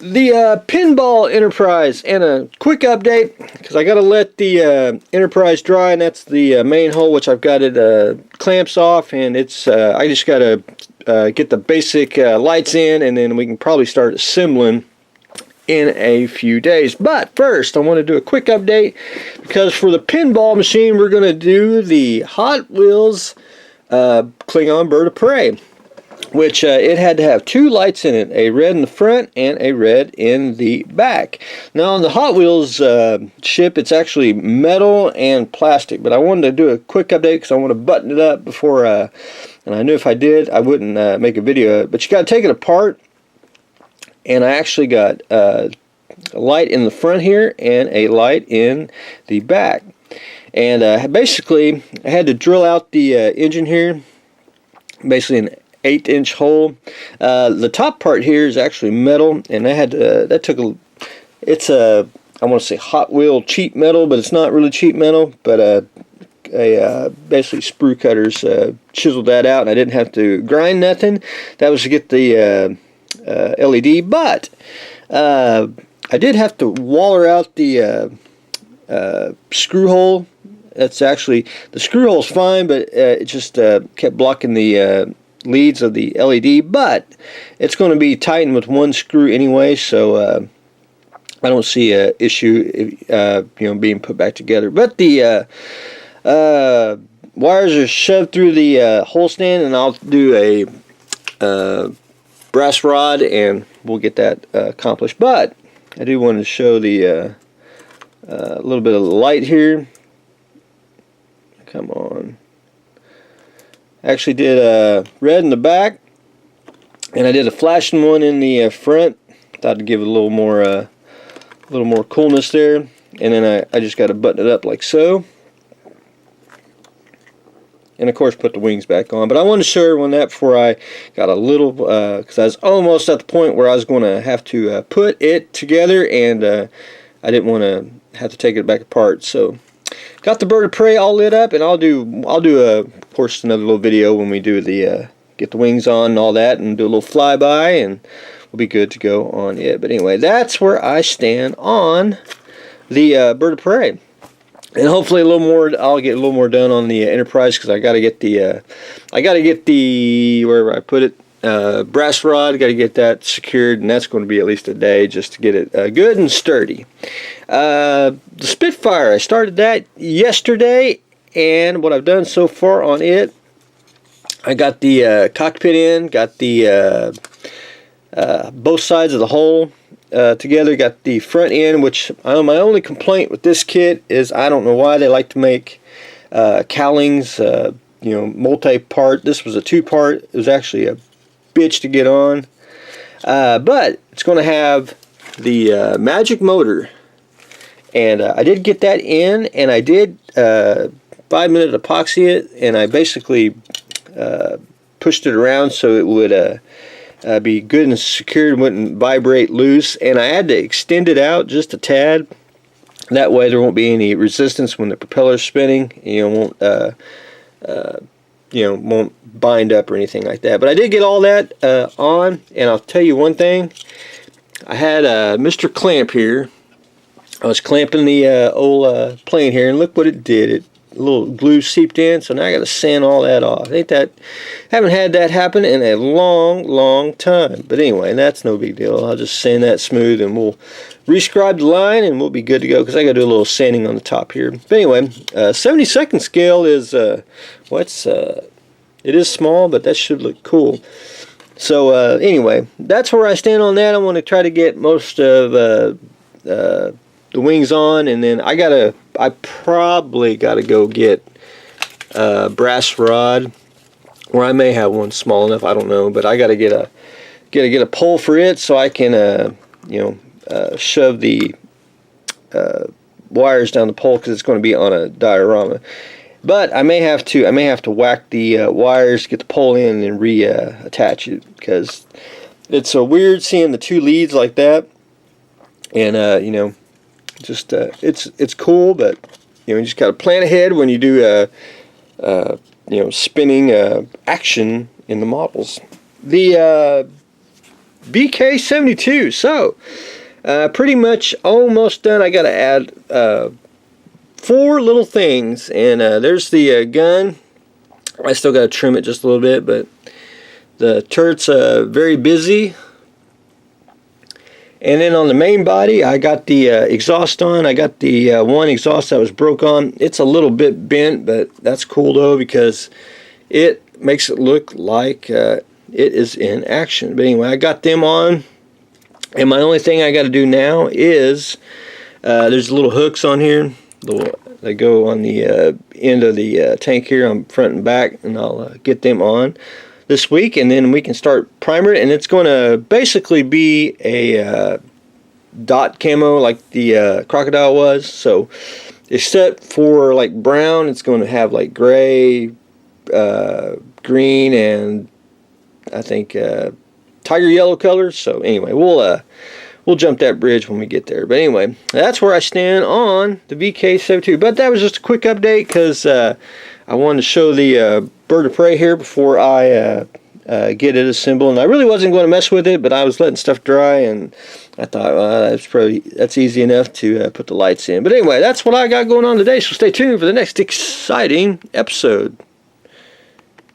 The Pinball Enterprise, and a quick update because I got to let the Enterprise dry, and that's the main hole, which I've got it clamps off, and it's I just got to get the basic lights in, and then we can probably start assembling in a few days. But first, I want to do a quick update because for the pinball machine, we're going to do the Hot Wheels Klingon Bird of Prey, which it had to have two lights in it, a red in the front and a red in the back. Now on the Hot Wheels ship, it's actually metal and plastic, but I wanted to do a quick update because I want to button it up before, and I knew if I did, I wouldn't make a video. But you got to take it apart, and I actually got a light in the front here and a light in the back. And basically, I had to drill out the engine here, basically an 8-inch hole. The top part here is actually metal, and I had to, that took a, it's a, I want to say Hot Wheel cheap metal, but it's not really cheap metal, but basically sprue cutters chiseled that out, and I didn't have to grind nothing. That was to get the LED, but I did have to waller out the screw hole. That's actually, the screw hole's fine, but it just kept blocking the leads of the LED, but it's going to be tightened with one screw anyway, so I don't see an issue being put back together. But the wires are shoved through the hole stand, and I'll do a brass rod and we'll get that accomplished. But I do want to show the little bit of the light here. Come on. Actually did red in the back, and I did a flashing one in the front. Thought to give it a little more coolness there. And then I just got to button it up like so, and of course put the wings back on. But I wanted to show everyone that before I got a little, because I was almost at the point where I was going to have to put it together, and I didn't want to have to take it back apart. So got the Bird of Prey all lit up, and I'll do of course another little video when we do the get the wings on and all that, and do a little flyby, and we'll be good to go on it. But anyway, that's where I stand on the Bird of Prey, and hopefully a little more. I'll get a little more done on the Enterprise because I got to get the wherever I put it, brass rod. Got to get that secured, and that's going to be at least a day just to get it good and sturdy. The Spitfire, I started that yesterday, and what I've done so far on it, I got the cockpit in, got the both sides of the hull together, got the front end, which my only complaint with this kit is I don't know why they like to make cowlings, multi-part. This was a two-part. It was actually a bitch to get on, but it's going to have the magic motor. And I did get that in, and I did 5-minute epoxy it, and I basically pushed it around so it would be good and secured, wouldn't vibrate loose. And I had to extend it out just a tad. That way there won't be any resistance when the propeller's spinning. Won't bind up or anything like that. But I did get all that on, and I'll tell you one thing. I had Mr. Clamp here. I was clamping the old plane here, and look what it did. A little glue seeped in, so now I got to sand all that off. Haven't had that happen in a long time. But anyway, that's no big deal. I'll just sand that smooth, and we'll rescribe the line, and we'll be good to go, because I got to do a little sanding on the top here. But anyway, 72nd scale is it is small, but that should look cool. So anyway, that's where I stand on that. I want to try to get most of the wings on, and then I probably gotta go get a brass rod, or I may have one small enough, I don't know, but I gotta get a pole for it so I can shove the wires down the pole, because it's going to be on a diorama. But I may have to whack the wires, get the pole in, and reattach it, because it's so weird seeing the two leads like that. And just it's cool, but you just got to plan ahead when you do spinning action in the models. The BK72. So, pretty much almost done. I got to add 4 little things. And there's the gun. I still got to trim it just a little bit, but the turret's very busy. And then on the main body, I got the exhaust on. I got the one exhaust that was broke on. It's a little bit bent, but that's cool though, because it makes it look like it is in action. But anyway, I got them on. And my only thing I got to do now is, there's little hooks on here. They go on the end of the tank here on front and back. And I'll get them on this week, and then we can start primer it, and it's going to basically be a dot camo like the crocodile was. So except for like brown, it's going to have like gray, green, and I think tiger yellow colors. So anyway, we'll jump that bridge when we get there. But anyway, that's where I stand on the BK72. But that was just a quick update because I wanted to show the bird of prey here before I get it assembled. And I really wasn't going to mess with it, but I was letting stuff dry, and I thought, well, that's easy enough to put the lights in. But anyway, that's what I got going on today, so stay tuned for the next exciting episode.